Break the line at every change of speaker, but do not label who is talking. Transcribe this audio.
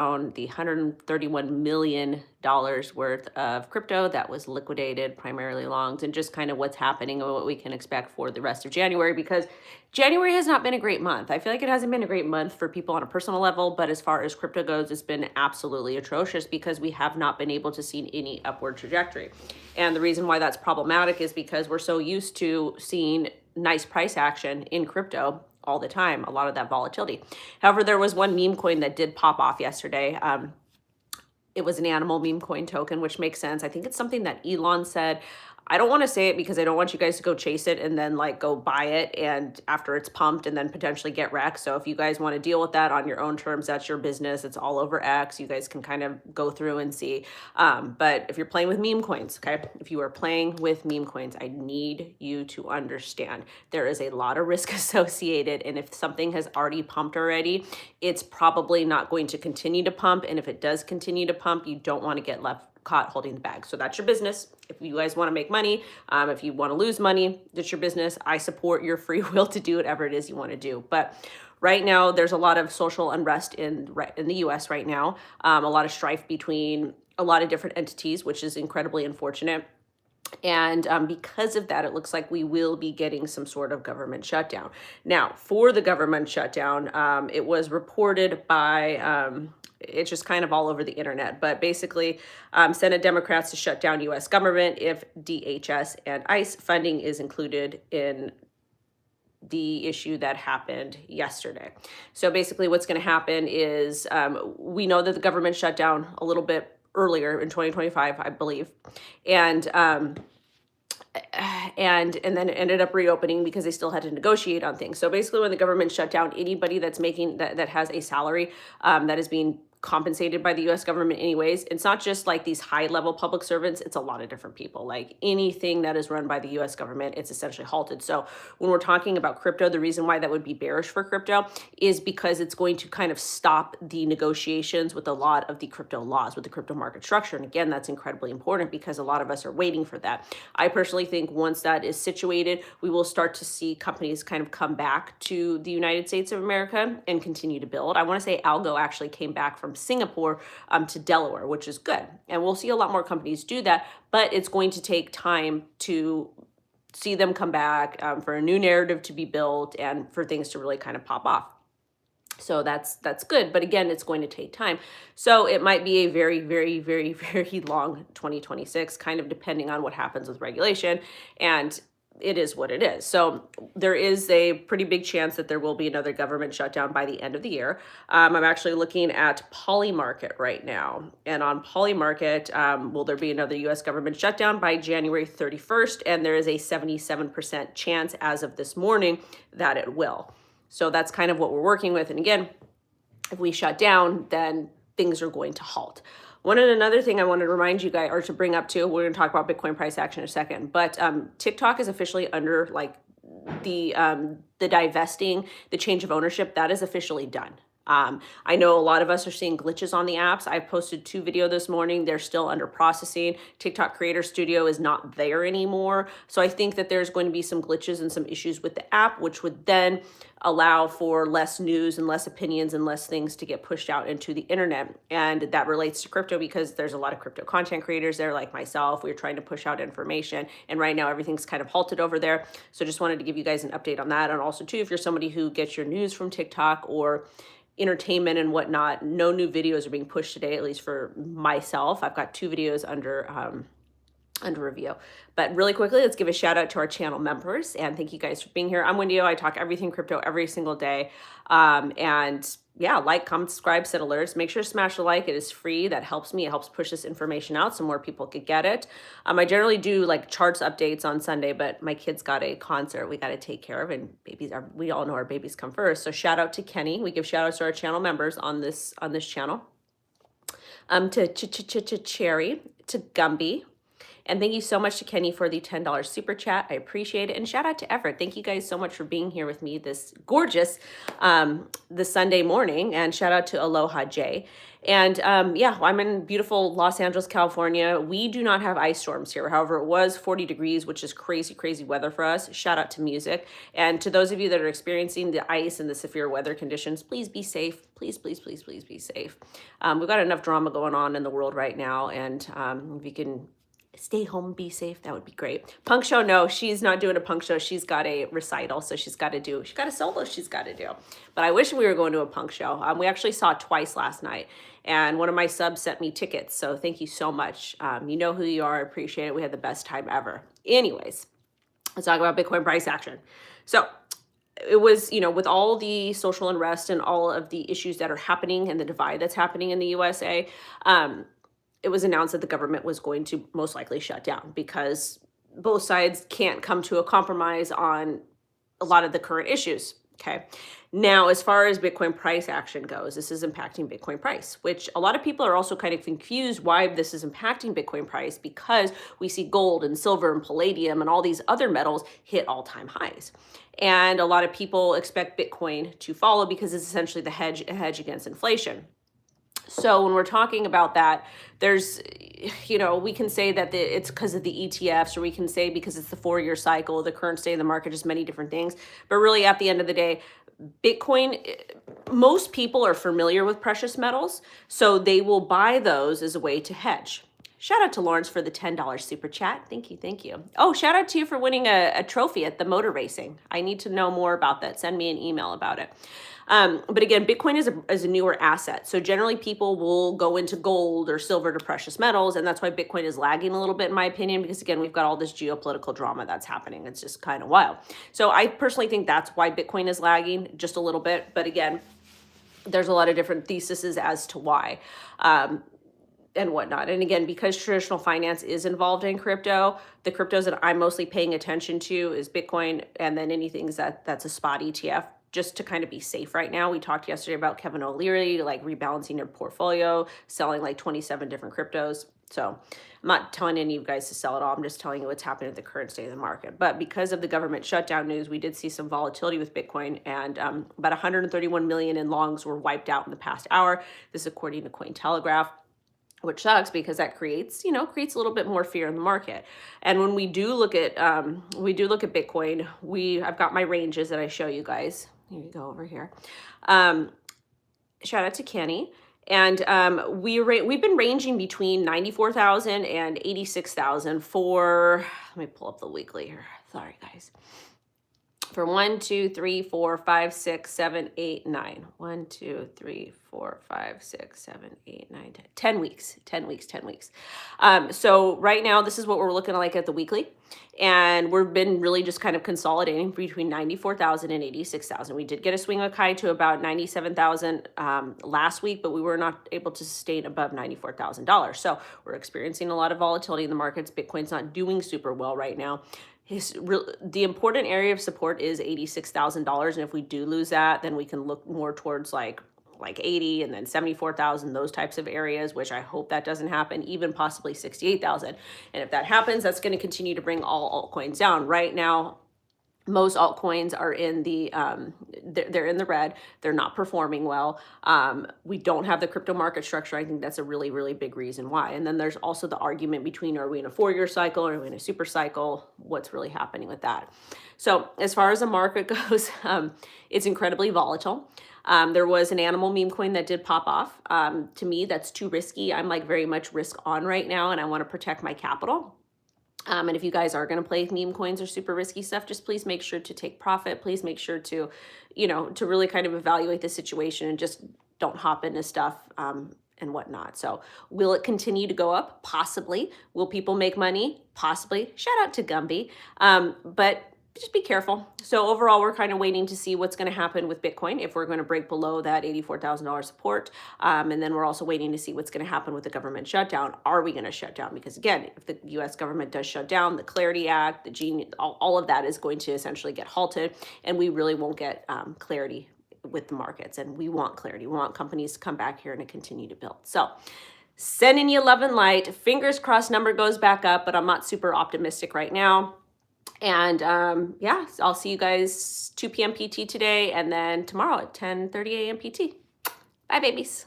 own the $131 million worth of crypto that was liquidated, primarily longs, and just kind of what's happening and what we can expect for the rest of January, because January has not been a great month. I feel like it hasn't been a great month for people on a personal level, but as far as crypto goes, it's been absolutely atrocious because we have not been able to see any upward trajectory. And the reason why that's problematic is because we're so used to seeing nice price action in crypto all the time, a lot of that volatility. However, there was one meme coin that did pop off yesterday. It was an animal meme coin token, which makes sense. I think it's something that Elon said. I don't want to say it because I don't want you guys to go chase it and then like go buy it and after it's pumped and then potentially get wrecked. So if you guys want to deal with that on your own terms, that's your business. It's all over X. You guys can kind of go through and see. But if you're playing with meme coins, okay, if you are playing with meme coins, I need you to understand there is a lot of risk associated. And if something has already pumped already, it's probably not going to continue to pump. And if it does continue to pump, you don't want to get caught holding the bag. So that's your business. If you guys want to make money, if you want to lose money, that's your business. I support your free will to do whatever it is you want to do. But right now, there's a lot of social unrest in the US right now, a lot of strife between a lot of different entities, which is incredibly unfortunate. And because of that, it looks like we will be getting some sort of government shutdown. Now, for the government shutdown, it was reported by, it's just kind of all over the internet, but basically Senate Democrats to shut down U.S. government if DHS and ICE funding is included in the issue that happened yesterday. So basically what's going to happen is we know that the government shut down a little bit earlier in 2025, I believe. And then it ended up reopening because they still had to negotiate on things. So basically when the government shut down, anybody that's making that has a salary that is being compensated by the US government anyways, it's not just like these high level public servants, it's a lot of different people. Like anything that is run by the US government, it's essentially halted. So when we're talking about crypto, the reason why that would be bearish for crypto is because it's going to kind of stop the negotiations with a lot of the crypto laws, with the crypto market structure. And again, that's incredibly important because a lot of us are waiting for that. I personally think once that is situated, we will start to see companies kind of come back to the United States of America and continue to build. I want to say Algo actually came back from Singapore to Delaware, which is good. And we'll see a lot more companies do that, but it's going to take time to see them come back, for a new narrative to be built and for things to really kind of pop off. So that's good. But again, it's going to take time. So it might be a very, very, very, very long 2026, kind of depending on what happens with regulation. And it is what it is. So there is a pretty big chance that there will be another government shutdown by the end of the year. I'm actually looking at polymarket right now. And on polymarket, will there be another US government shutdown by January 31st? And there is a 77% chance as of this morning that it will. So that's kind of what we're working with. And again, if we shut down, then things are going to halt. Another thing I wanted to remind you guys, or to bring up too, we're going to talk about Bitcoin price action in a second, but TikTok is officially under like the divesting, the change of ownership, that is officially done. I know a lot of us are seeing glitches on the apps. I posted 2 videos this morning. They're still under processing. TikTok Creator Studio is not there anymore. So I think that there's going to be some glitches and some issues with the app, which would then allow for less news and less opinions and less things to get pushed out into the internet. And that relates to crypto because there's a lot of crypto content creators there like myself. We're trying to push out information. And right now everything's kind of halted over there. So just wanted to give you guys an update on that. And also too, if you're somebody who gets your news from TikTok or entertainment and whatnot, no new videos are being pushed today, at least for myself. I've got 2 videos under review. But really quickly, let's give a shout out to our channel members and thank you guys for being here. I'm WendyO. I talk everything crypto every single day. And yeah, like, comment, subscribe, set alerts. Make sure to smash the like. It is free. That helps me. It helps push this information out so more people could get it. I generally do like charts updates on Sunday, but my kids got a concert we got to take care of, and babies are, we all know our babies come first. So shout out to Kenny. We give shout outs to our channel members on this channel. To Cherry, to Gumby, And thank you so much to Kenny for the $10 super chat. I appreciate it. And shout out to Everett. Thank you guys so much for being here with me this gorgeous this Sunday morning. And shout out to Aloha J. And yeah, I'm in beautiful Los Angeles, California. We do not have ice storms here. However, it was 40 degrees, which is crazy, crazy weather for us. Shout out to music. And to those of you that are experiencing the ice and the severe weather conditions, please be safe. Please, please, please, please be safe. We've got enough drama going on in the world right now. And if you can stay home, be safe, that would be great. Punk show, no, she's not doing a punk show. She's got a recital, so she's got a solo she's got to do. But I wish we were going to a punk show. We actually saw it twice last night, and one of my subs sent me tickets, so thank you so much. You know who you are, I appreciate it. We had the best time ever. Anyways, let's talk about Bitcoin price action. So it was, with all the social unrest and all of the issues that are happening and the divide that's happening in the USA, it was announced that the government was going to most likely shut down because both sides can't come to a compromise on a lot of the current issues. Okay. Now, as far as Bitcoin price action goes, this is impacting Bitcoin price, which a lot of people are also kind of confused why this is impacting Bitcoin price, because we see gold and silver and palladium and all these other metals hit all-time highs. And a lot of people expect Bitcoin to follow because it's essentially the hedge against inflation. So when we're talking about that, there's, we can say that it's because of the ETFs, or we can say because it's the 4-year cycle, the current state of the market, just many different things. But really, at the end of the day, Bitcoin, most people are familiar with precious metals, so they will buy those as a way to hedge. Shout out to Lawrence for the $10 super chat. Thank you, thank you. Oh, shout out to you for winning a trophy at the motor racing. I need to know more about that. Send me an email about it. But again, Bitcoin is a newer asset. So generally people will go into gold or silver to precious metals. And that's why Bitcoin is lagging a little bit, in my opinion, because again, we've got all this geopolitical drama that's happening. It's just kind of wild. So I personally think that's why Bitcoin is lagging just a little bit. But again, there's a lot of different theses as to why. And whatnot. And again, because traditional finance is involved in crypto, the cryptos that I'm mostly paying attention to is Bitcoin, and then anything that's a spot ETF, just to kind of be safe right now. We talked yesterday about Kevin O'Leary, like rebalancing their portfolio, selling like 27 different cryptos. So I'm not telling any of you guys to sell it all. I'm just telling you what's happening at the current state of the market. But because of the government shutdown news, we did see some volatility with Bitcoin, and about 131 million in longs were wiped out in the past hour. This is according to Cointelegraph, which sucks because that creates a little bit more fear in the market. And when we do look at Bitcoin, I've got my ranges that I show you guys. Here you go over here. Shout out to Kenny. And we've been ranging between 94,000 and 86,000 for, let me pull up the weekly here. Sorry, guys. For 1, 2, 3, 4, 5, 6, 7, 8, 9. 1, 2, 3, 4, 5, 6, 7, 8, 9, 10. 10 weeks. 10 weeks. 10 weeks. So right now, this is what we're looking like at the weekly. And we've been really just kind of consolidating between 94,000 and 86,000. We did get a swing high to about 97,000 last week, but we were not able to sustain above $94,000. So we're experiencing a lot of volatility in the markets. Bitcoin's not doing super well right now. The important area of support is $86,000, and if we do lose that, then we can look more towards like 80 and then 74,000, those types of areas, which I hope that doesn't happen, even possibly 68,000. And if that happens, that's going to continue to bring all altcoins down. Right now, most altcoins are in the they're in the red. They're not performing well. We don't have the crypto market structure. I think that's a really, really big reason why. And then there's also the argument between, are we in a 4-year cycle, or are we in a super cycle? What's really happening with that? So as far as the market goes, it's incredibly volatile. There was an animal meme coin that did pop off. To me, that's too risky. I'm like very much risk on right now, and I want to protect my capital. And if you guys are going to play meme coins or super risky stuff, just please make sure to take profit. Please make sure to, to really kind of evaluate the situation and just don't hop into stuff and whatnot. So will it continue to go up? Possibly. Will people make money? Possibly. Shout out to Gumby. But just be careful. So overall, we're kind of waiting to see what's going to happen with Bitcoin, if we're going to break below that $84,000 support. And then we're also waiting to see what's going to happen with the government shutdown. Are we going to shut down? Because again, if the US government does shut down, the Clarity Act, the Genius, all of that is going to essentially get halted, and we really won't get clarity with the markets. And we want clarity. We want companies to come back here and to continue to build. So Sending you love and light. Fingers crossed number goes back up, but I'm not super optimistic right now. And yeah, I'll see you guys 2 p.m. PT today, and then tomorrow at 10:30 a.m. PT. Bye, babies.